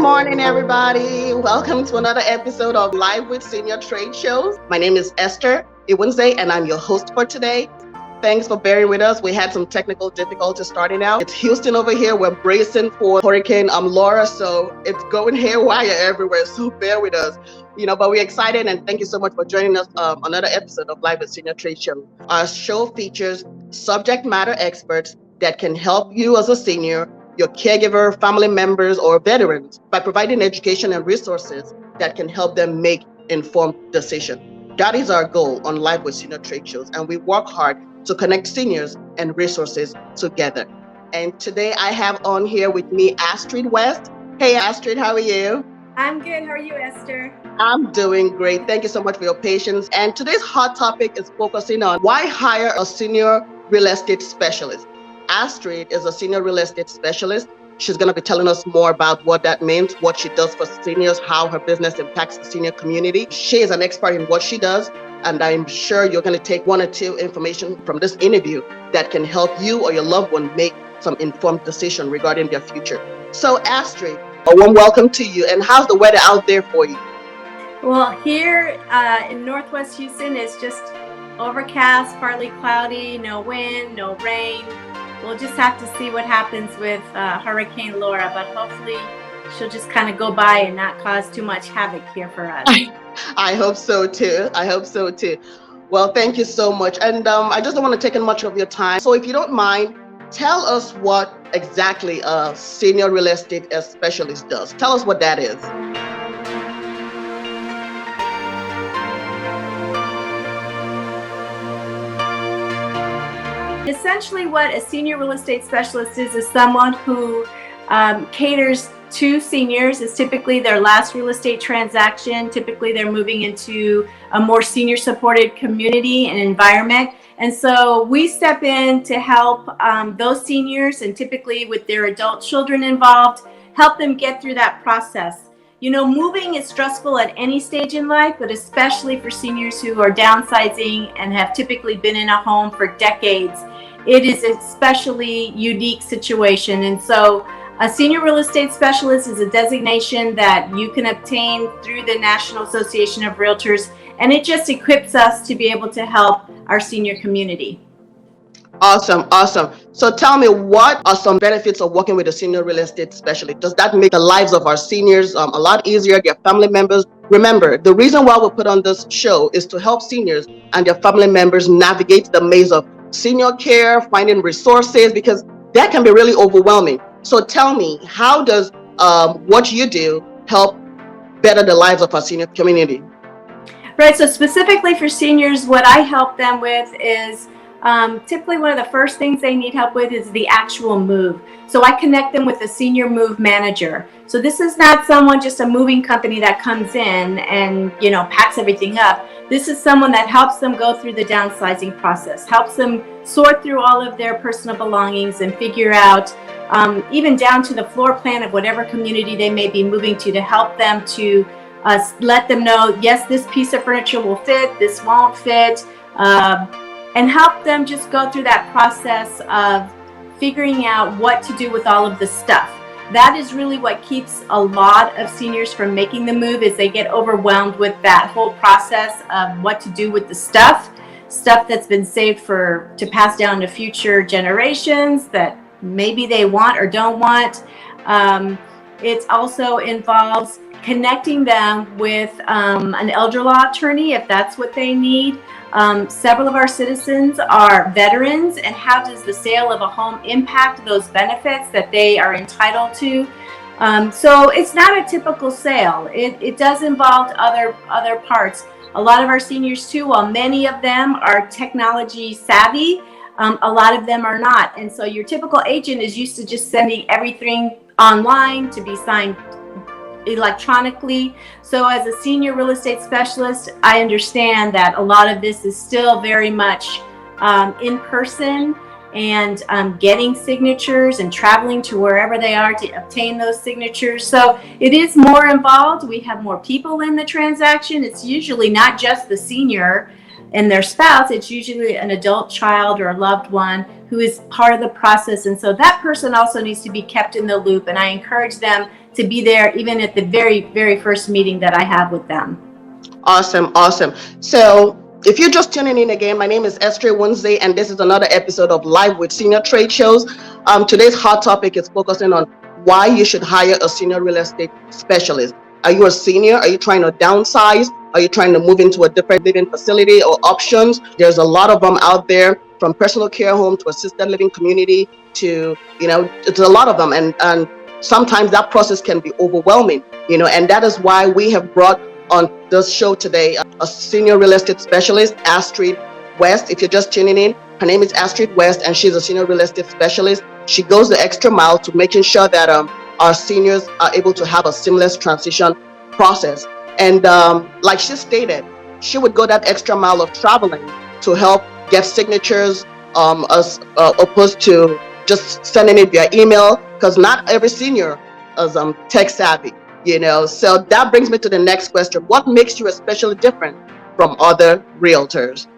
morning, everybody. Welcome to another episode of Live with Senior Trade Shows. My name is 𝐚𝐧𝐝 𝐰𝐡𝐲, and I'm your host for today. Thanks for bearing with us. We had some technical difficulties starting out. It's Houston over here. We're bracing for Hurricane Laura, so it's going haywire everywhere. So bear with us. But we're excited, and thank you so much for joining us another episode of Live with Senior Trade Show. Our show features subject matter experts that can help you as a senior, your caregiver, family members, or veterans by providing education and resources that can help them make informed decisions. That is our goal on Live with Senior Trade Shows, and we work hard to connect seniors and resources together. And today I have on here with me Astrid West. Hey Astrid, how are you? I'm good. How are you, Esther? I'm doing great. Thank you so much for your patience. And today's hot topic is focusing on why hire a senior real estate specialist. Astrid is a senior real estate specialist. She's going to be telling us more about what that means, what she does for seniors, how her business impacts the senior community. She is an expert in what she does, and I'm sure you're going to take one or two information from this interview that can help you or your loved one make some informed decision regarding their future. So Astrid, a warm welcome to you. And how's the weather out there for you? Well, here in Northwest Houston, it's just overcast, partly cloudy, no wind, no rain. We'll just have to see what happens with Hurricane Laura, but hopefully she'll just kind of go by and not cause too much havoc here for us. I hope so too. Well, thank you so much. And I just don't want to take much of your time. So if you don't mind, tell us what exactly a senior real estate specialist does. Tell us what that is. Essentially what a senior real estate specialist is someone who caters to seniors. Is typically their last real estate transaction. Typically they're moving into a more senior supported community and environment. And so we step in to help those seniors, and typically with their adult children involved, help them get through that process. Moving is stressful at any stage in life, but especially for seniors who are downsizing and have typically been in a home for decades. It is an especially unique situation. And so a senior real estate specialist is a designation that you can obtain through the National Association of Realtors, and it just equips us to be able to help our senior community. Awesome. So tell me, what are some benefits of working with a senior real estate specialist? Does that make the lives of our seniors a lot easier, their family members? Remember, the reason why we put on this show is to help seniors and their family members navigate the maze of senior care, finding resources, because that can be really overwhelming. So tell me, how does what you do help better the lives of our senior community? Right, so specifically for seniors, what I help them with is typically one of the first things they need help with is the actual move. So I connect them with a senior move manager. So this is not just a moving company that comes in and packs everything up. This is someone that helps them go through the downsizing process, helps them sort through all of their personal belongings and figure out even down to the floor plan of whatever community they may be moving to help them to let them know, yes, this piece of furniture will fit, this won't fit, and help them just go through that process of figuring out what to do with all of the stuff. That is really what keeps a lot of seniors from making the move, is they get overwhelmed with that whole process of what to do with the stuff that's been saved to pass down to future generations that maybe they want or don't want. It also involves connecting them with an elder law attorney if that's what they need. Several of our citizens are veterans, and how does the sale of a home impact those benefits that they are entitled to? So it's not a typical sale. It does involve other parts. A lot of our seniors too, while many of them are technology savvy, a lot of them are not. And so your typical agent is used to just sending everything online to be signed electronically. So as a senior real estate specialist, I understand that a lot of this is still very much in person, and getting signatures and traveling to wherever they are to obtain those signatures. So it is more involved. We have more people in the transaction. It's usually not just the senior and their spouse. It's usually an adult child or a loved one who is part of the process. And so that person also needs to be kept in the loop. And I encourage them to be there even at the very, very first meeting that I have with them. Awesome, awesome. So if you're just tuning in again, my name is 𝐚𝐧𝐝 𝐰𝐡𝐲, and this is another episode of Live with Senior Trade Shows. Today's hot topic is focusing on why you should hire a senior real estate specialist. Are you a senior? Are you trying to downsize? Are you trying to move into a different living facility or options? There's a lot of them out there, from personal care home to assisted living community to, it's a lot of them. And sometimes that process can be overwhelming, and that is why we have brought on this show today a senior real estate specialist, Astrid West. If you're just tuning in, her name is Astrid West, and she's a senior real estate specialist. She goes the extra mile to making sure that our seniors are able to have a seamless transition process. And like she stated, she would go that extra mile of traveling to help get signatures as opposed to just sending it via email, because not every senior is tech savvy. So that brings me to the next question. What makes you especially different from other realtors?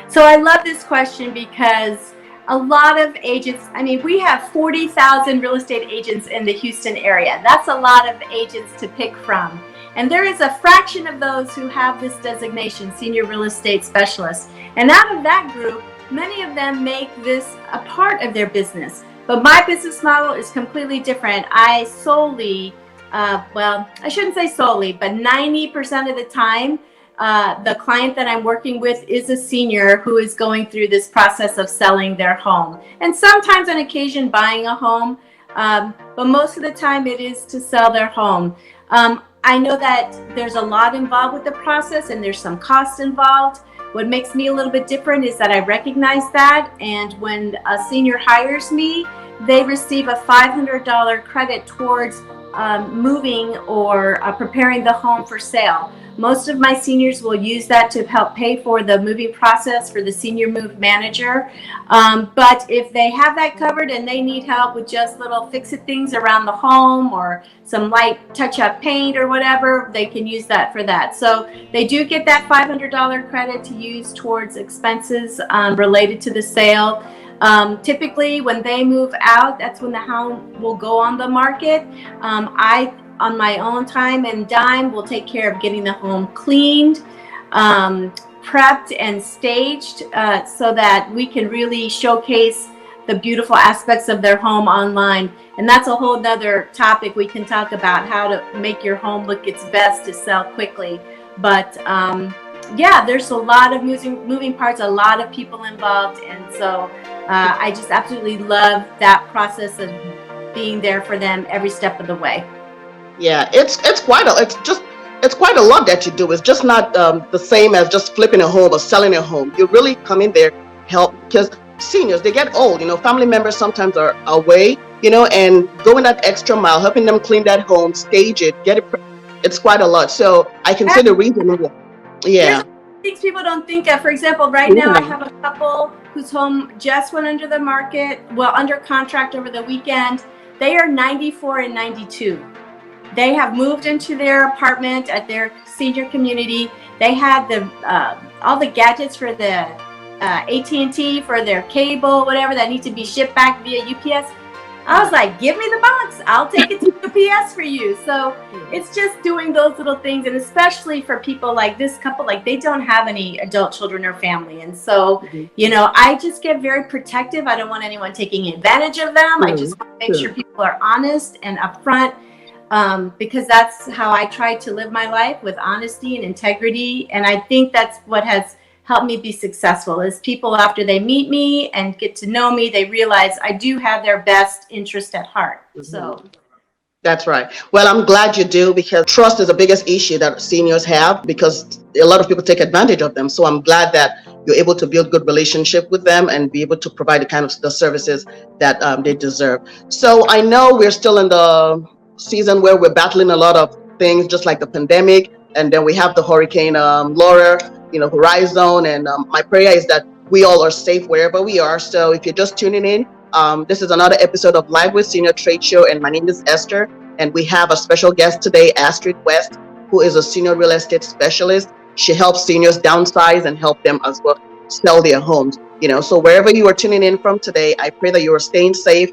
So I love this question because a lot of agents, we have 40,000 real estate agents in the Houston area. That's a lot of agents to pick from. And there is a fraction of those who have this designation, senior real estate specialist. And out of that group, many of them make this a part of their business. But my business model is completely different. I solely I shouldn't say solely, but 90% of the time, the client that I'm working with is a senior who is going through this process of selling their home. And sometimes on occasion buying a home, but most of the time it is to sell their home. I know that there's a lot involved with the process and there's some cost involved. What makes me a little bit different is that I recognize that, and when a senior hires me, they receive a $500 credit towards moving or preparing the home for sale. Most of my seniors will use that to help pay for the moving process for the senior move manager. But if they have that covered and they need help with just little fix-it things around the home or some light touch-up paint or whatever, they can use that for that. So they do get that $500 credit to use towards expenses related to the sale. Typically when they move out, that's when the home will go on the market. I, on my own time and dime, will take care of getting the home cleaned, prepped and staged so that we can really showcase the beautiful aspects of their home online. And that's a whole nother topic we can talk about, how to make your home look its best to sell quickly. But yeah, there's a lot of moving parts, a lot of people involved, and so I just absolutely love that process of being there for them every step of the way. Yeah, it's quite a lot that you do. It's just not the same as just flipping a home or selling a home. You really come in there, help, because seniors, they get old. Family members sometimes are away. And going that extra mile, helping them clean that home, stage it, get it. It's quite a lot. So I can see the reason. Yeah. Things people don't think of. For example, right now I have a couple whose home just went under the market, under contract over the weekend. They are 94 and 92. They have moved into their apartment at their senior community. They had all the gadgets for the AT&T, for their cable, whatever, that need to be shipped back via UPS. I was like, give me the box. I'll take it to UPS for you. So it's just doing those little things. And especially for people like this couple, like they don't have any adult children or family. And so, I just get very protective. I don't want anyone taking advantage of them. I just want to make sure people are honest and upfront, because that's how I try to live my life, with honesty and integrity. And I think that's what has help me be successful, is people, after they meet me and get to know me, they realize I do have their best interest at heart. So that's right. Well, I'm glad you do, because trust is the biggest issue that seniors have, because a lot of people take advantage of them. So I'm glad that you're able to build good relationship with them and be able to provide the kind of the services that they deserve. So I know we're still in the season where we're battling a lot of things, just like the pandemic, and then we have the Hurricane Laura, horizon, and my prayer is that we all are safe wherever we are. So if you're just tuning in, this is another episode of Live with Senior Trade Show, and my name is Esther, and we have a special guest today, Astrid West, who is a senior real estate specialist. She helps seniors downsize and help them as well sell their homes. So wherever you are tuning in from today, I pray that you are staying safe.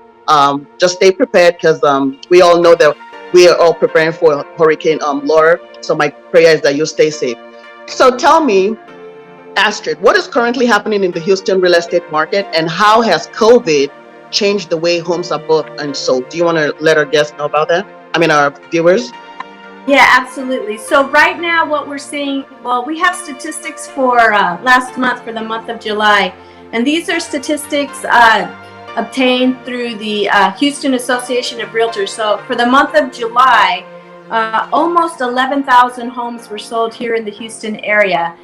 Just stay prepared, because we all know that we are all preparing for Hurricane Laura. So my prayer is that you stay safe. So tell me, Astrid, what is currently happening in the Houston real estate market, and how has COVID changed the way homes are bought and sold? Do you want to let our guests know about that? I mean, our viewers? Yeah, absolutely. So right now what we're seeing, well, we have statistics for last month, for the month of July. And these are statistics obtained through the Houston Association of Realtors. So for the month of July, almost 11,000 homes were sold here in the Houston area.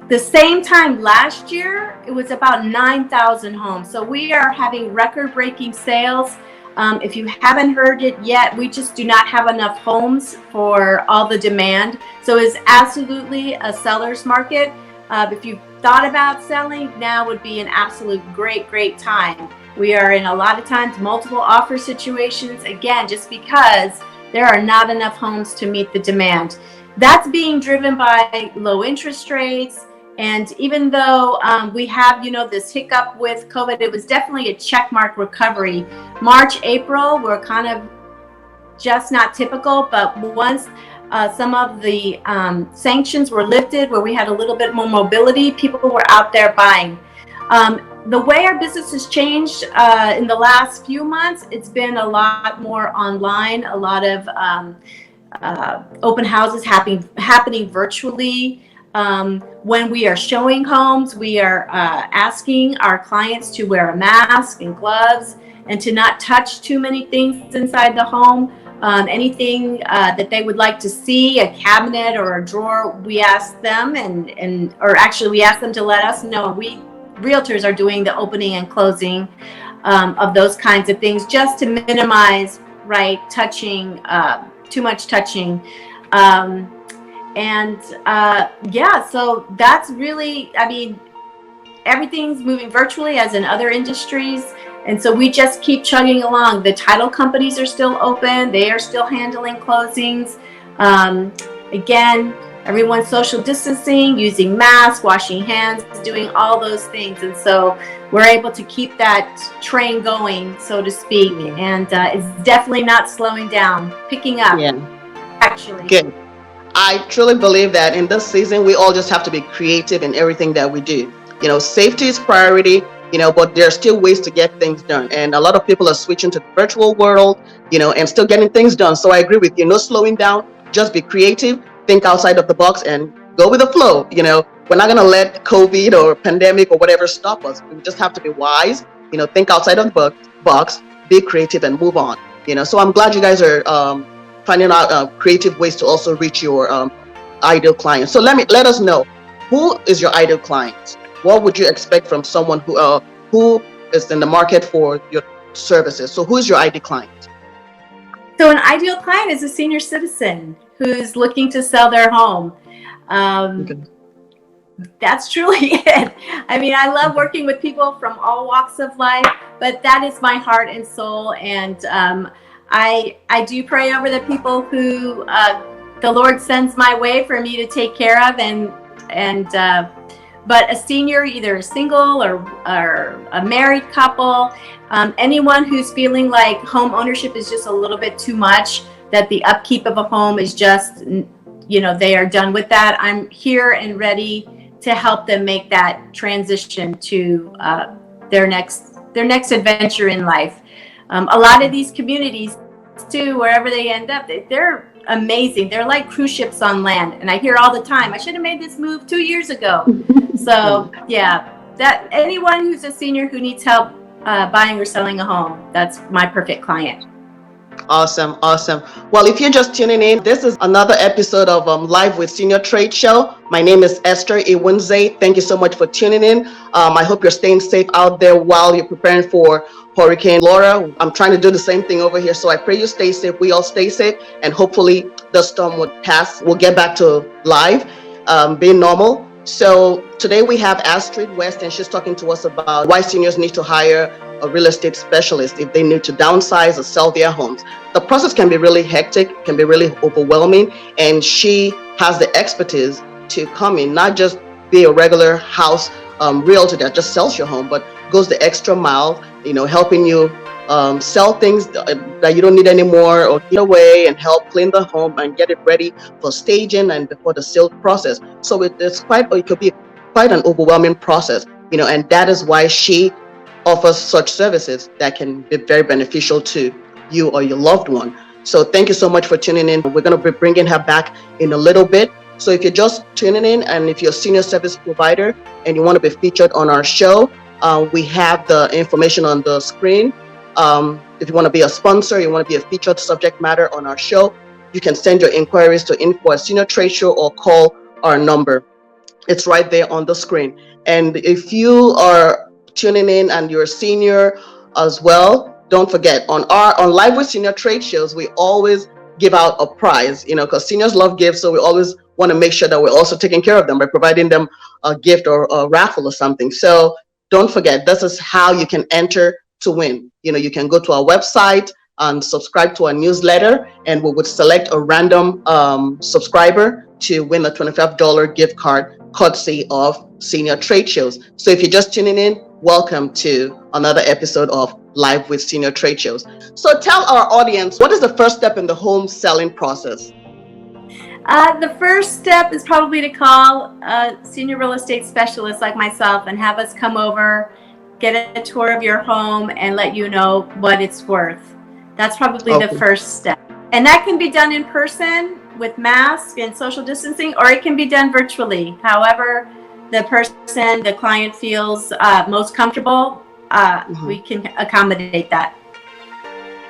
The same time last year, it was about 9,000 homes. So we are having record-breaking sales. If you haven't heard it yet, we just do not have enough homes for all the demand. So it's absolutely a seller's market. If you've thought about selling, now would be an absolute great time. We are in a lot of times multiple offer situations, again, just because there are not enough homes to meet the demand. That's being driven by low interest rates. And even though we have, this hiccup with COVID, it was definitely a checkmark recovery. March, April were kind of just not typical, but once some of the sanctions were lifted, where we had a little bit more mobility, people were out there buying. The way our business has changed in the last few months, it's been a lot more online, a lot of open houses happening virtually. When we are showing homes, we are asking our clients to wear a mask and gloves and to not touch too many things inside the home. Anything that they would like to see, a cabinet or a drawer, we ask them or actually we ask them to let us know. We realtors are doing the opening and closing of those kinds of things, just to minimize, touching, too much touching. So that's really, everything's moving virtually as in other industries. And so we just keep chugging along. The title companies are still open. They are still handling closings. Again, everyone's social distancing, using masks, washing hands, doing all those things. And so we're able to keep that train going, so to speak. And it's definitely not slowing down, picking up, actually. Good. I truly believe that in this season, we all just have to be creative in everything that we do. Safety is priority, but there are still ways to get things done. And a lot of people are switching to the virtual world, and still getting things done. So I agree with you. No slowing down, just be creative, think outside of the box and go with the flow. We're not going to let COVID or pandemic or whatever stop us. We just have to be wise, think outside of the box, be creative and move on. So I'm glad you guys are finding out creative ways to also reach your ideal client. So let us know, who is your ideal client? What would you expect from someone who is in the market for your services? So who is your ideal client? So an ideal client is a senior citizen who's looking to sell their home. That's truly it. I love working with people from all walks of life, but that is my heart and soul. And I do pray over the people who the Lord sends my way for me to take care of, but a senior, either a single or a married couple, anyone who's feeling like home ownership is just a little bit too much, that the upkeep of a home is just, they are done with that. I'm here and ready to help them make that transition to their next adventure in life. A lot of these communities too, wherever they end up, they're amazing. They're like cruise ships on land. And I hear all the time, I should have made this move 2 years ago. So that anyone who's a senior who needs help buying or selling a home, that's my perfect client. Awesome. Well, if you're just tuning in, this is another episode of Live with Senior Trade Show. My name is Esther 𝐴 Thank you so much for tuning in. I hope you're staying safe out there while you're preparing for Hurricane Laura. I'm trying to do the same thing over here. So I pray you stay safe. We all stay safe. And hopefully the storm would pass. We'll get back to live, being normal. So today we have Astrid West, and she's talking to us about why seniors need to hire a real estate specialist if they need to downsize or sell their homes. The process can be really hectic, can be really overwhelming, and she has the expertise to come in, not just be a regular house realtor that just sells your home, but goes the extra mile, helping you sell things that you don't need anymore, or get away and help clean the home and get it ready for staging and for the sale process. So it could be quite an overwhelming process, and that is why she offers such services that can be very beneficial to you or your loved one. So thank you so much for tuning in. We're going to be bringing her back in a little bit. So if you're just tuning in, and if you're a senior service provider and you want to be featured on our show, we have the information on the screen. If you want to be a sponsor, you want to be a featured subject matter on our show, you can send your inquiries to info@seniortradeshow or call our number. It's right there on the screen. And if you are tuning in and you're a senior as well, don't forget, on Live with Senior trade shows, we always give out a prize, because seniors love gifts. So we always want to make sure that we're also taking care of them by providing them a gift or a raffle or something. So don't forget, this is how you can enter to win. You can go to our website and subscribe to our newsletter, and we would select a random subscriber to win a $25 gift card courtesy of Senior Trade Shows. So if you're just tuning in, welcome to another episode of Live with Senior Trade Shows. So tell our audience, what is the first step in the home selling process? The first step is probably to call a senior real estate specialist like myself and have us come over, get a tour of your home, and let you know what it's worth. That's probably the first step. And that can be done in person with masks and social distancing, or it can be done virtually. However the client feels most comfortable, we can accommodate that.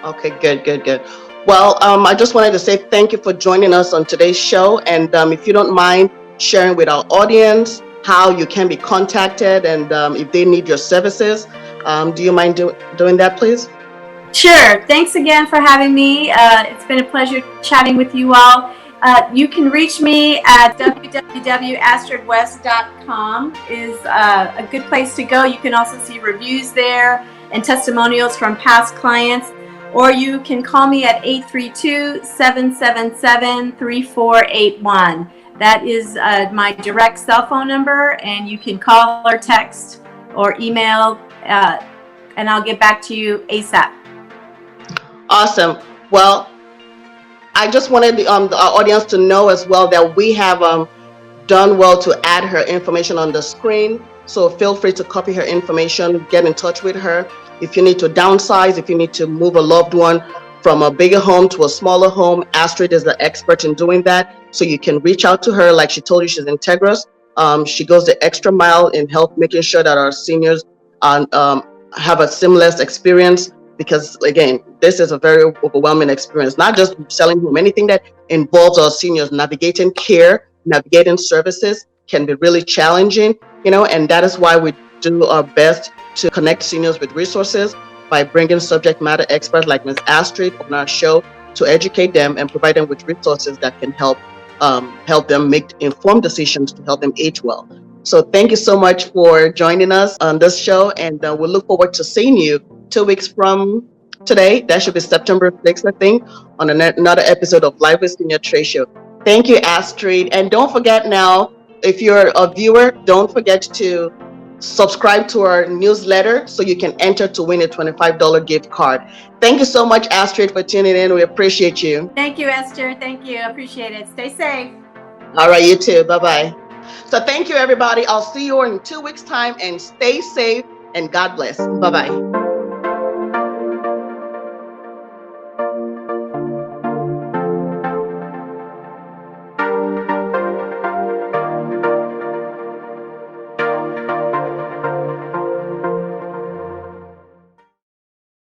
Okay, good. Well, I just wanted to say thank you for joining us on today's show. And if you don't mind sharing with our audience how you can be contacted and if they need your services, do you mind doing that, please? Sure. Thanks again for having me. It's been a pleasure chatting with you all. You can reach me at www.astridwest.com is a good place to go. You can also see reviews there and testimonials from past clients, or you can call me at 832-777-3481. That is my direct cell phone number, and you can call or text or email, and I'll get back to you ASAP. Awesome. Well, I just wanted our audience to know as well that we have done well to add her information on the screen. So feel free to copy her information, get in touch with her. If you need to downsize, if you need to move a loved one from a bigger home to a smaller home, Astrid is the expert in doing that. So you can reach out to her. Like she told you, she's integrous. She goes the extra mile in making sure that our seniors have a seamless experience. Because again, this is a very overwhelming experience, not just selling home, anything that involves our seniors navigating care, navigating services can be really challenging, and that is why we do our best to connect seniors with resources by bringing subject matter experts like Ms. Astrid on our show to educate them and provide them with resources that can help them make informed decisions to help them age well. So thank you so much for joining us on this show, and we look forward to seeing you 2 weeks from today. That should be September 6th, I think, on another episode of Live with Senior Trade Show. Thank you, Astrid. And don't forget now, if you're a viewer, don't forget to subscribe to our newsletter so you can enter to win a $25 gift card. Thank you so much, Astrid, for tuning in. We appreciate you. Thank you, Esther. Thank you. Appreciate it. Stay safe. All right, you too. Bye-bye. So thank you, everybody. I'll see you in 2 weeks' time, and stay safe and God bless. Bye-bye.